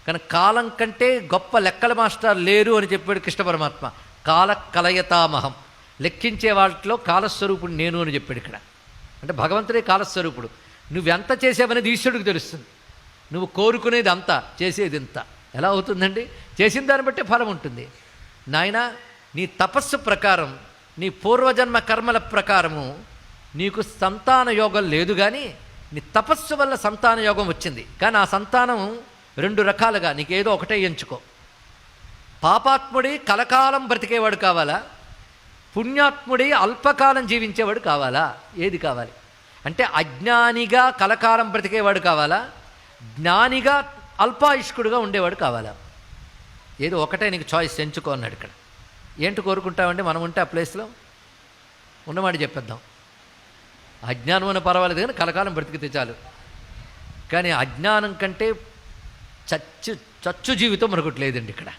కానీ కాలం కంటే గొప్ప లెక్కల మాస్టర్ లేరు అని చెప్పాడు కృష్ణ పరమాత్మ. కాల కలయతామహం, లెక్కించే వాటిలో కాలస్వరూపుడు నేను అని చెప్పాడు ఇక్కడ. అంటే భగవంతుడే కాలస్వరూపుడు. నువ్వెంత చేసావనేది ఈశ్వరుడికి తెలుస్తుంది. నువ్వు కోరుకునేది అంత, చేసేది ఇంత. ఎలా అవుతుందండి? చేసిన దాన్ని బట్టే ఫలం ఉంటుంది. నాయన, నీ తపస్సు ప్రకారం, నీ పూర్వజన్మ కర్మల ప్రకారము నీకు సంతాన యోగం లేదు, కానీ నీ తపస్సు వల్ల సంతాన యోగం వచ్చింది. కానీ ఆ సంతానం రెండు రకాలుగా, నీకేదో ఒకటే ఎంచుకో. పాపాత్ముడి కలకాలం బ్రతికేవాడు కావాలా, పుణ్యాత్ముడి అల్పకాలం జీవించేవాడు కావాలా? ఏది కావాలి? అంటే అజ్ఞానిగా కలకాలం బ్రతికేవాడు కావాలా, జ్ఞానిగా అల్పాయుష్కుడుగా ఉండేవాడు కావాలా? ఏదో ఒకటే నీకు చాయిస్, ఎంచుకో అన్నాడు ఇక్కడ. ఏంటి కోరుకుంటామండి మనం ఉంటే ఆ ప్లేస్లో? ఉన్నమాట చెప్పేద్దాం. అజ్ఞానం అని పర్వాలేదు, కానీ కలకాలం బ్రతికితే చాలు. కానీ అజ్ఞానం కంటే చచ్చు జీవితం మరొకటి లేదండి ఇక్కడ.